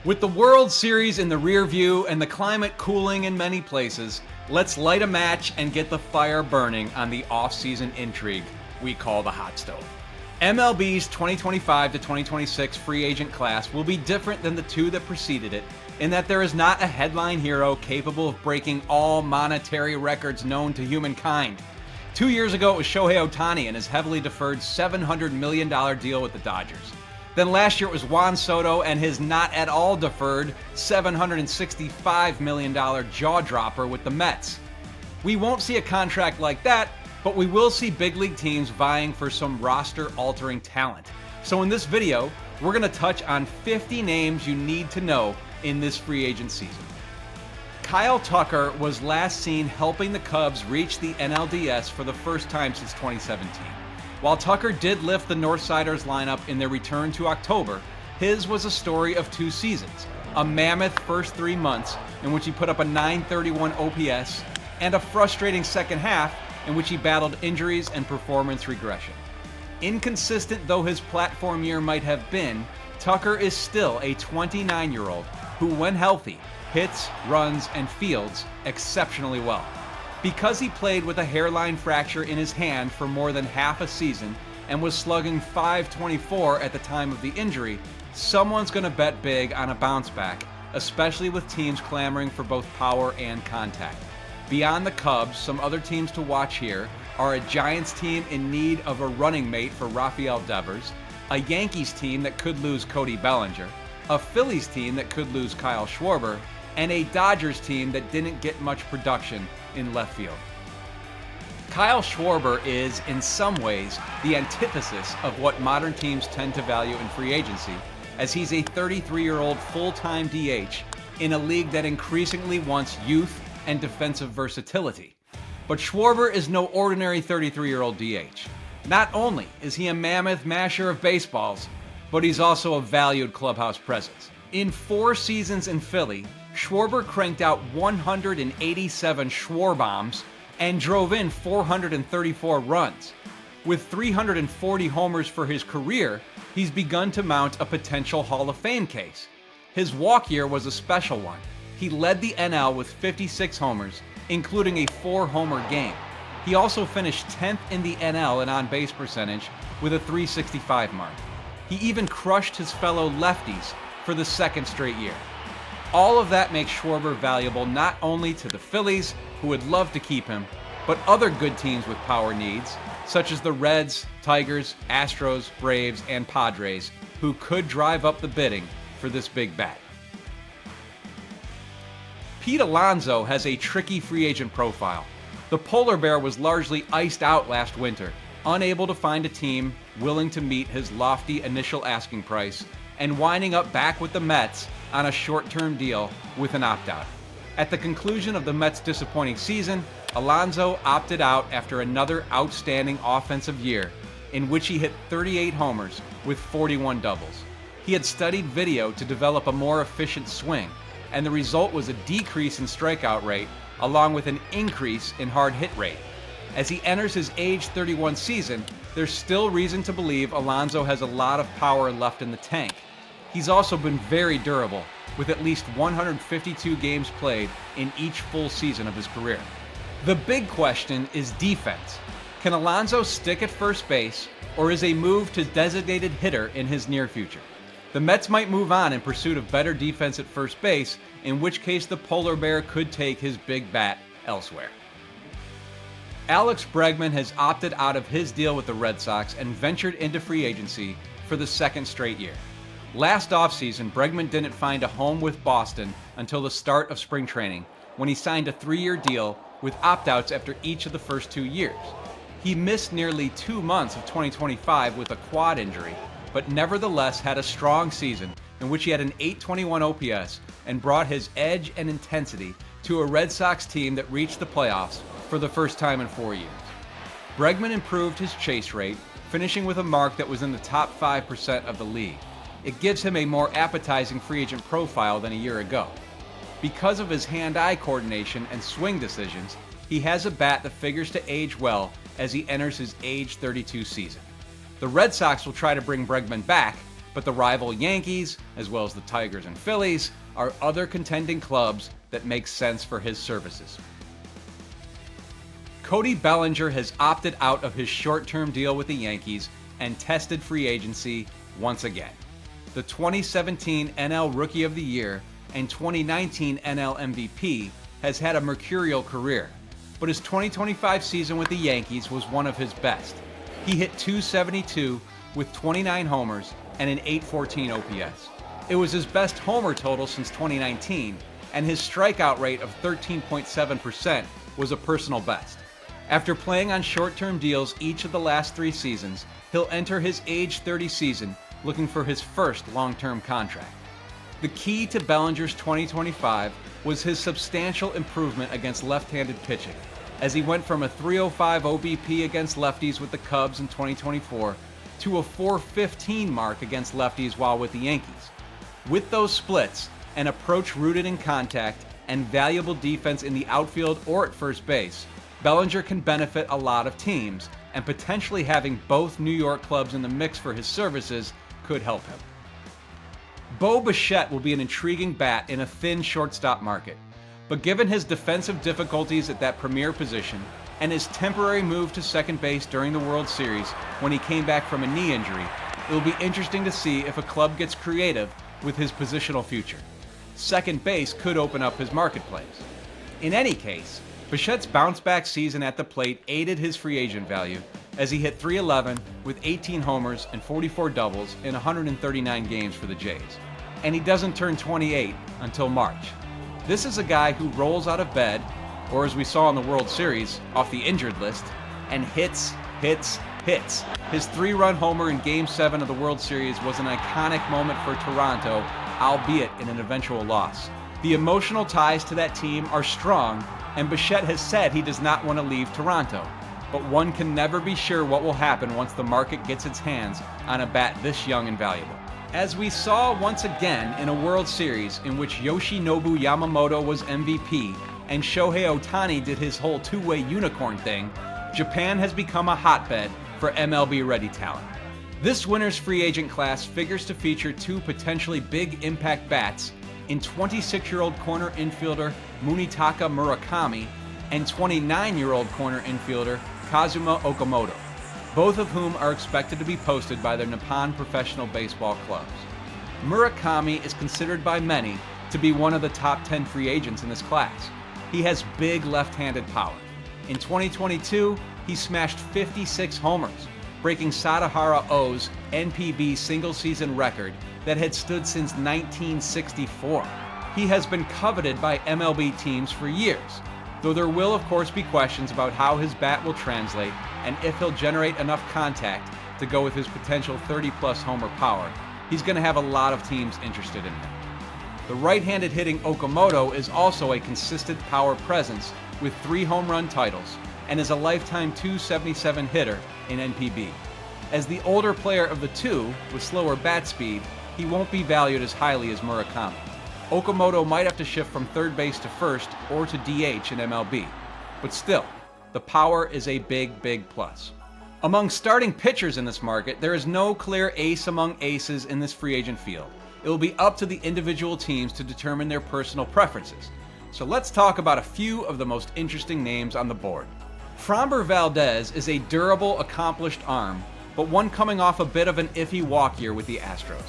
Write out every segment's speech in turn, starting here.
With the World Series in the rear view and the climate cooling in many places, let's light a match and get the fire burning on the off-season intrigue we call the hot stove. MLB's 2025 to 2026 free agent class will be different than the two that preceded it in that there is not a headline hero capable of breaking all monetary records known to humankind. 2 years ago, it was Shohei Ohtani and his heavily deferred $700 million deal with the Dodgers. Then last year it was Juan Soto and his not at all deferred $765 million jaw-dropper with the Mets. We won't see a contract like that, but we will see big league teams vying for some roster-altering talent. So in this video, we're going to touch on 50 names you need to know in this free agent season. Kyle Tucker was last seen helping the Cubs reach the NLDS for the first time since 2017. While Tucker did lift the Northsiders lineup in their return to October, his was a story of 2 seasons, a mammoth first 3 months in which he put up a .931 OPS, and a frustrating second half in which he battled injuries and performance regression. Inconsistent though his platform year might have been, Tucker is still a 29-year-old who, when healthy, hits, runs, and fields exceptionally well. Because he played with a hairline fracture in his hand for more than half a season and was slugging .524 at the time of the injury, someone's going to bet big on a bounce back, especially with teams clamoring for both power and contact. Beyond the Cubs, some other teams to watch here are a Giants team in need of a running mate for Rafael Devers, a Yankees team that could lose Cody Bellinger, a Phillies team that could lose Kyle Schwarber, and a Dodgers team that didn't get much production in left field. Kyle Schwarber is, in some ways, the antithesis of what modern teams tend to value in free agency, as he's a 33-year-old full-time DH in a league that increasingly wants youth and defensive versatility. But Schwarber is no ordinary 33-year-old DH. Not only is he a mammoth masher of baseballs, but he's also a valued clubhouse presence. In 4 seasons in Philly, Schwarber cranked out 187 Schwarbombs and drove in 434 runs. With 340 homers for his career, he's begun to mount a potential Hall of Fame case. His walk year was a special one. He led the NL with 56 homers, including a 4-homer game. He also finished 10th in the NL in on-base percentage with a .365 mark. He even crushed his fellow lefties for the 2nd straight year. All of that makes Schwarber valuable not only to the Phillies, who would love to keep him, but other good teams with power needs, such as the Reds, Tigers, Astros, Braves, and Padres, who could drive up the bidding for this big bat. Pete Alonso has a tricky free agent profile. The polar bear was largely iced out last winter, unable to find a team willing to meet his lofty initial asking price, and winding up back with the Mets on a short-term deal with an opt-out. At the conclusion of the Mets' disappointing season, Alonso opted out after another outstanding offensive year in which he hit 38 homers with 41 doubles. He had studied video to develop a more efficient swing, and the result was a decrease in strikeout rate along with an increase in hard hit rate. As he enters his age 31 season, there's still reason to believe Alonso has a lot of power left in the tank. He's also been very durable, with at least 152 games played in each full season of his career. The big question is defense. Can Alonso stick at first base, or is a move to designated hitter in his near future? The Mets might move on in pursuit of better defense at first base, in which case the polar bear could take his big bat elsewhere. Alex Bregman has opted out of his deal with the Red Sox and ventured into free agency for the 2nd straight year. Last offseason, Bregman didn't find a home with Boston until the start of spring training, when he signed a 3-year deal with opt-outs after each of the first 2 years. He missed nearly 2 months of 2025 with a quad injury, but nevertheless had a strong season in which he had an .821 OPS and brought his edge and intensity to a Red Sox team that reached the playoffs for the first time in 4 years. Bregman improved his chase rate, finishing with a mark that was in the top 5% of the league. It gives him a more appetizing free agent profile than a year ago. Because of his hand-eye coordination and swing decisions, he has a bat that figures to age well as he enters his age 32 season. The Red Sox will try to bring Bregman back, but the rival Yankees, as well as the Tigers and Phillies, are other contending clubs that make sense for his services. Cody Bellinger has opted out of his short-term deal with the Yankees and tested free agency once again. The 2017 NL Rookie of the Year and 2019 NL MVP has had a mercurial career, but his 2025 season with the Yankees was one of his best. He hit .272 with 29 homers and an .814 OPS. It was his best homer total since 2019, and his strikeout rate of 13.7% was a personal best. After playing on short-term deals each of the last 3 seasons, he'll enter his age 30 season looking for his first long-term contract. The key to Bellinger's 2025 was his substantial improvement against left-handed pitching, as he went from a .305 OBP against lefties with the Cubs in 2024 to a .415 mark against lefties while with the Yankees. With those splits, an approach rooted in contact, and valuable defense in the outfield or at first base, Bellinger can benefit a lot of teams, and potentially having both New York clubs in the mix for his services could help him. Bichette will be an intriguing bat in a thin shortstop market, but given his defensive difficulties at that premier position and his temporary move to second base during the World Series when he came back from a knee injury, it will be interesting to see if a club gets creative with his positional future. Second base could open up his marketplace. In any case, Bichette's bounce-back season at the plate aided his free agent value, as he hit .311 with 18 homers and 44 doubles in 139 games for the Jays. And he doesn't turn 28 until March. This is a guy who rolls out of bed, or as we saw in the World Series, off the injured list, and hits. His 3-run homer in Game 7 of the World Series was an iconic moment for Toronto, albeit in an eventual loss. The emotional ties to that team are strong, and Bichette has said he does not want to leave Toronto. But one can never be sure what will happen once the market gets its hands on a bat this young and valuable. As we saw once again in a World Series in which Yoshinobu Yamamoto was MVP and Shohei Ohtani did his whole two-way unicorn thing, Japan has become a hotbed for MLB-ready talent. This winter's free agent class figures to feature 2 potentially big impact bats in 26-year-old corner infielder Munetaka Murakami and 29-year-old corner infielder Kazuma Okamoto, both of whom are expected to be posted by their Nippon professional baseball clubs. Murakami is considered by many to be one of the top 10 free agents in this class. He has big left-handed power. In 2022, he smashed 56 homers, breaking Sadahara O's NPB single-season record that had stood since 1964. He has been coveted by MLB teams for years, though there will of course be questions about how his bat will translate and if he'll generate enough contact to go with his potential 30-plus homer power. He's going to have a lot of teams interested in him. The right-handed hitting Okamoto is also a consistent power presence with 3 home run titles and is a lifetime .277 hitter in NPB. As the older player of the two with slower bat speed, he won't be valued as highly as Murakami. Okamoto might have to shift from third base to first or to DH in MLB, but still, the power is a big plus. Among starting pitchers in this market, there is no clear ace among aces in this free agent field. It will be up to the individual teams to determine their personal preferences. So let's talk about a few of the most interesting names on the board. Framber Valdez is a durable, accomplished arm, but one coming off a bit of an iffy walk year with the Astros.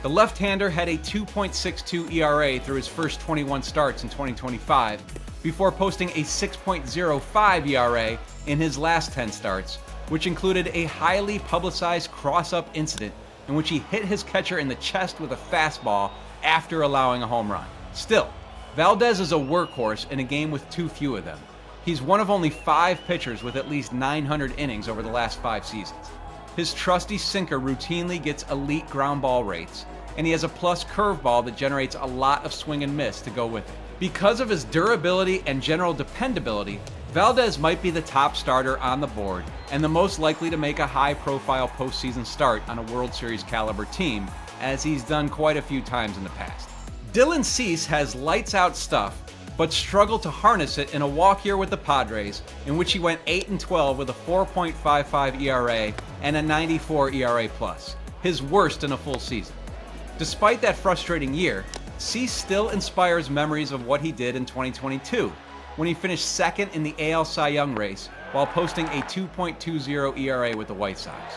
The left-hander had a 2.62 ERA through his first 21 starts in 2025, before posting a 6.05 ERA in his last 10 starts, which included a highly publicized cross-up incident in which he hit his catcher in the chest with a fastball after allowing a home run. Still, Valdez is a workhorse in a game with too few of them. He's one of only 5 pitchers with at least 900 innings over the last 5 seasons. His trusty sinker routinely gets elite ground ball rates, and he has a plus curveball that generates a lot of swing and miss to go with it. Because of his durability and general dependability, Valdez might be the top starter on the board and the most likely to make a high-profile postseason start on a World Series caliber team, as he's done quite a few times in the past. Dylan Cease has lights-out stuff, but struggled to harness it in a walk year with the Padres, in which he went 8-12 with a 4.55 ERA and a 94 ERA+. his worst in a full season. Despite that frustrating year, Cease still inspires memories of what he did in 2022, when he finished second in the AL Cy Young race while posting a 2.20 ERA with the White Sox.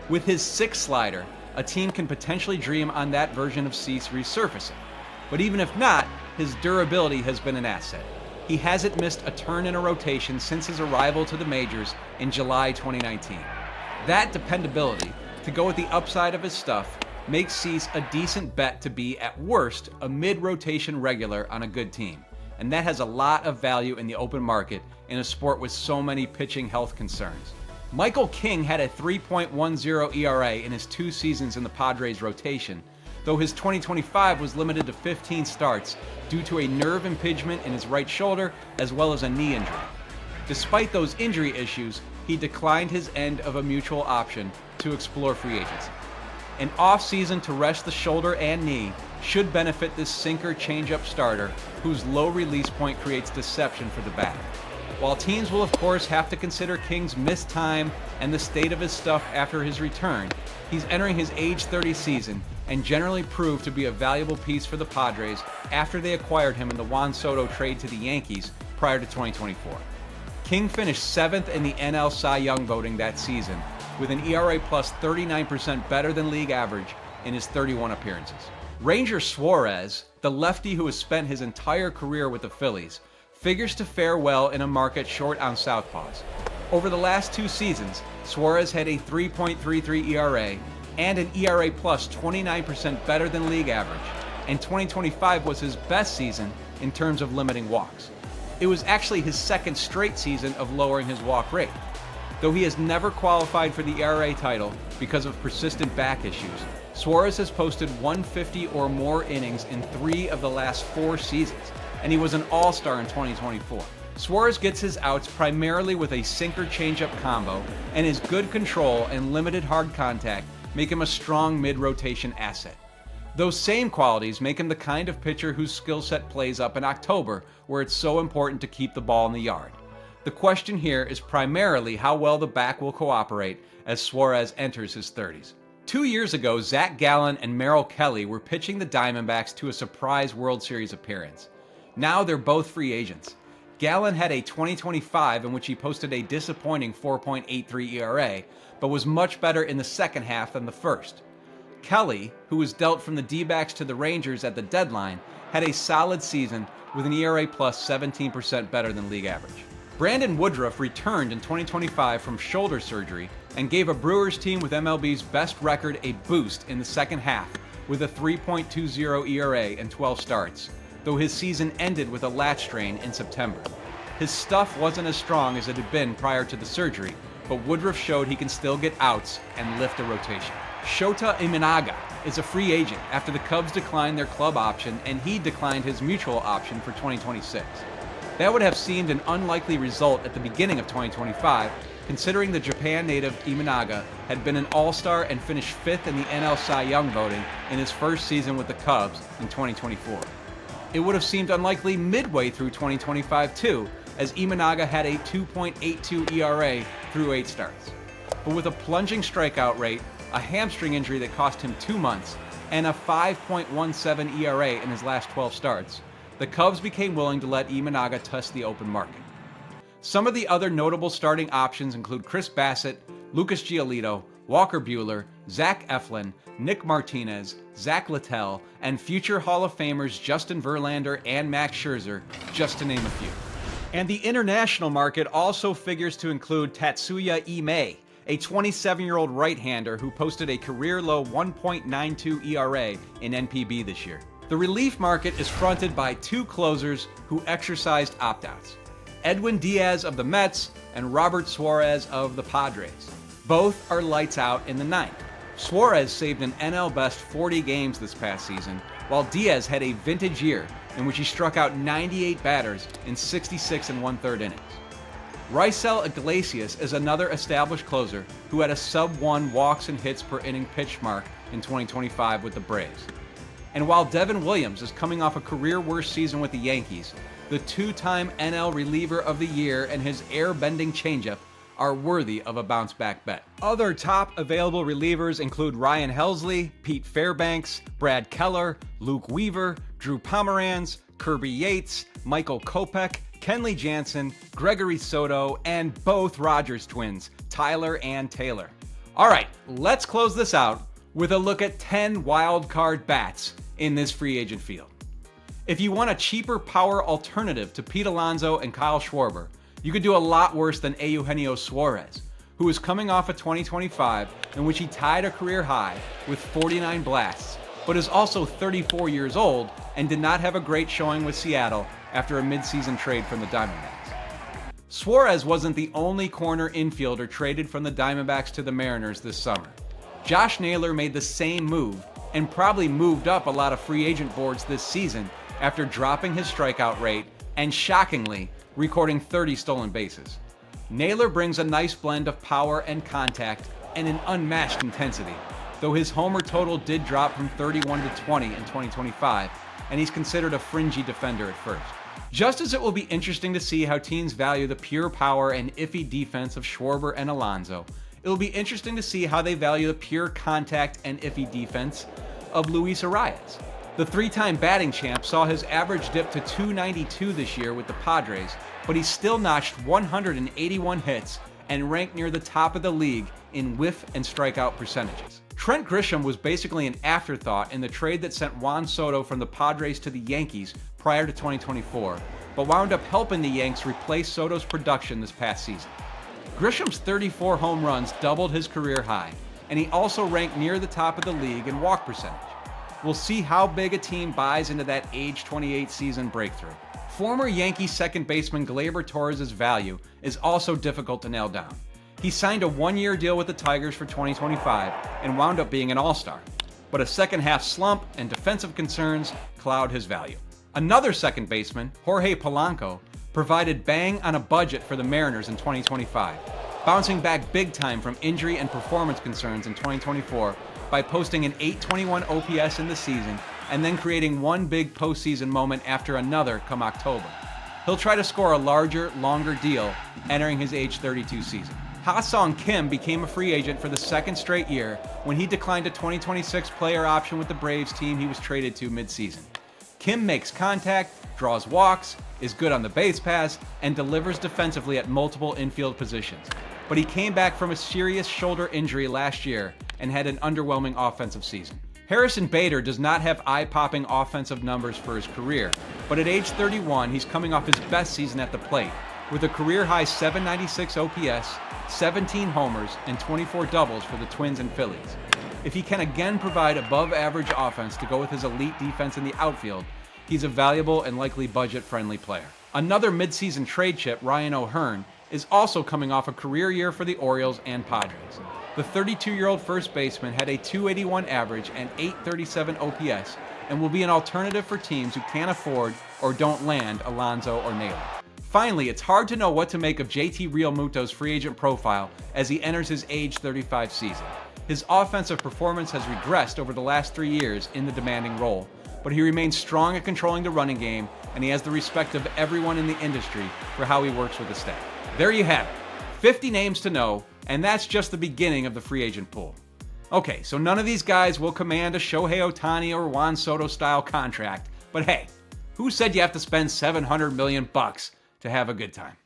With his 6 slider, a team can potentially dream on that version of Cease resurfacing. But even if not, his durability has been an asset. He hasn't missed a turn in a rotation since his arrival to the majors in July 2019. That dependability, to go with the upside of his stuff, makes Cease a decent bet to be, at worst, a mid-rotation regular on a good team. And that has a lot of value in the open market in a sport with so many pitching health concerns. Michael King had a 3.10 ERA in his 2 seasons in the Padres rotation, though his 2025 was limited to 15 starts due to a nerve impingement in his right shoulder as well as a knee injury. Despite those injury issues, he declined his end of a mutual option to explore free agency. An off-season to rest the shoulder and knee should benefit this sinker changeup starter whose low release point creates deception for the batter. While teams will of course have to consider King's missed time and the state of his stuff after his return, he's entering his age 30 season and generally proved to be a valuable piece for the Padres after they acquired him in the Juan Soto trade to the Yankees prior to 2024. King finished 7th in the NL Cy Young voting that season, with an ERA plus 39% better than league average in his 31 appearances. Ranger Suarez, the lefty who has spent his entire career with the Phillies, figures to fare well in a market short on southpaws. Over the last 2 seasons, Suarez had a 3.33 ERA and an ERA plus 29% better than league average, and 2025 was his best season in terms of limiting walks. It was actually his 2nd straight season of lowering his walk rate. Though he has never qualified for the ERA title because of persistent back issues, Suarez has posted 150 or more innings in 3 of the last 4 seasons, and he was an all-star in 2024. Suarez gets his outs primarily with a sinker changeup combo, and his good control and limited hard contact make him a strong mid-rotation asset. Those same qualities make him the kind of pitcher whose skill set plays up in October, where it's so important to keep the ball in the yard. The question here is primarily how well the back will cooperate as Suarez enters his 30s. 2 years ago, Zach Gallen and Merrill Kelly were pitching the Diamondbacks to a surprise World Series appearance. Now they're both free agents. Gallen had a 2025 in which he posted a disappointing 4.83 ERA, but was much better in the second half than the first. Kelly, who was dealt from the D-backs to the Rangers at the deadline, had a solid season with an ERA plus 17% better than league average. Brandon Woodruff returned in 2025 from shoulder surgery and gave a Brewers team with MLB's best record a boost in the second half with a 3.20 ERA and 12 starts, though his season ended with a lat strain in September. His stuff wasn't as strong as it had been prior to the surgery, but Woodruff showed he can still get outs and lift a rotation. Shota Imanaga is a free agent after the Cubs declined their club option and he declined his mutual option for 2026. That would have seemed an unlikely result at the beginning of 2025, considering the Japan native Imanaga had been an all-star and finished 5th in the NL Cy Young voting in his first season with the Cubs in 2024. It would have seemed unlikely midway through 2025 too, as Imanaga had a 2.82 ERA through 8 starts. But with a plunging strikeout rate, a hamstring injury that cost him 2 months, and a 5.17 ERA in his last 12 starts, the Cubs became willing to let Imanaga test the open market. Some of the other notable starting options include Chris Bassett, Lucas Giolito, Walker Buehler, Zach Eflin, Nick Martinez, Zach Littell, and future Hall of Famers Justin Verlander and Max Scherzer, just to name a few. And the international market also figures to include Tatsuya Ime, a 27-year-old right-hander who posted a career-low 1.92 ERA in NPB this year. The relief market is fronted by 2 closers who exercised opt-outs, Edwin Diaz of the Mets and Robert Suarez of the Padres. Both are lights out in the 9th. Suarez saved an NL best 40 games this past season, while Diaz had a vintage year in which he struck out 98 batters in 66 1/3 innings. Raisel Iglesias is another established closer who had a sub-1 walks and hits per inning pitch mark in 2025 with the Braves. And while Devin Williams is coming off a career-worst season with the Yankees, the 2-time NL reliever of the year and his air-bending changeup are worthy of a bounce-back bet. Other top available relievers include Ryan Helsley, Pete Fairbanks, Brad Keller, Luke Weaver, Drew Pomeranz, Kirby Yates, Michael Kopech, Kenley Jansen, Gregory Soto, and both Rogers twins, Tyler and Taylor. All right, let's close this out with a look at 10 wildcard bats in this free agent field. If you want a cheaper power alternative to Pete Alonso and Kyle Schwarber, you could do a lot worse than Eugenio Suarez, who is coming off a 2025 in which he tied a career high with 49 blasts, but is also 34 years old and did not have a great showing with Seattle after a midseason trade from the Diamondbacks. Suarez wasn't the only corner infielder traded from the Diamondbacks to the Mariners this summer. Josh Naylor made the same move and probably moved up a lot of free agent boards this season after dropping his strikeout rate and, shockingly, recording 30 stolen bases. Naylor brings a nice blend of power and contact and an unmatched intensity, though his homer total did drop from 31 to 20 in 2025, and he's considered a fringy defender at first. Just as it will be interesting to see how teams value the pure power and iffy defense of Schwarber and Alonso, it will be interesting to see how they value the pure contact and iffy defense of Luis Arias. The three-time batting champ saw his average dip to .292 this year with the Padres, but he still notched 181 hits and ranked near the top of the league in whiff and strikeout percentages. Trent Grisham was basically an afterthought in the trade that sent Juan Soto from the Padres to the Yankees prior to 2024, but wound up helping the Yanks replace Soto's production this past season. Grisham's 34 home runs doubled his career high, and he also ranked near the top of the league in walk percentage. We'll see how big a team buys into that age 28 season breakthrough. Former Yankees second baseman Gleyber Torres' value is also difficult to nail down. He signed a one-year deal with the Tigers for 2025 and wound up being an all-star, but a second-half slump and defensive concerns cloud his value. Another second baseman, Jorge Polanco, provided bang on a budget for the Mariners in 2025, bouncing back big time from injury and performance concerns in 2024 by posting an .821 OPS in the season and then creating one big postseason moment after another come October. He'll try to score a larger, longer deal entering his age 32 season. Ha-Sung Kim became a free agent for the second straight year when he declined a 2026 player option with the Braves team he was traded to midseason. Kim makes contact, draws walks, is good on the base pass, and delivers defensively at multiple infield positions. But he came back from a serious shoulder injury last year and had an underwhelming offensive season. Harrison Bader does not have eye-popping offensive numbers for his career, but at age 31, he's coming off his best season at the plate, with a career-high .796 OPS, 17 homers, and 24 doubles for the Twins and Phillies. If he can again provide above-average offense to go with his elite defense in the outfield, he's a valuable and likely budget-friendly player. Another midseason trade chip, Ryan O'Hearn, is also coming off a career year for the Orioles and Padres. The 32-year-old first baseman had a .281 average and .837 OPS and will be an alternative for teams who can't afford or don't land Alonso or Naylor. Finally, it's hard to know what to make of JT Realmuto's free agent profile as he enters his age 35 season. His offensive performance has regressed over the last 3 years in the demanding role, but he remains strong at controlling the running game, and he has the respect of everyone in the industry for how he works with the staff. There you have it, 50 names to know, and that's just the beginning of the free agent pool. Okay, so none of these guys will command a Shohei Ohtani or Juan Soto style contract, but hey, who said you have to spend $700 million to have a good time?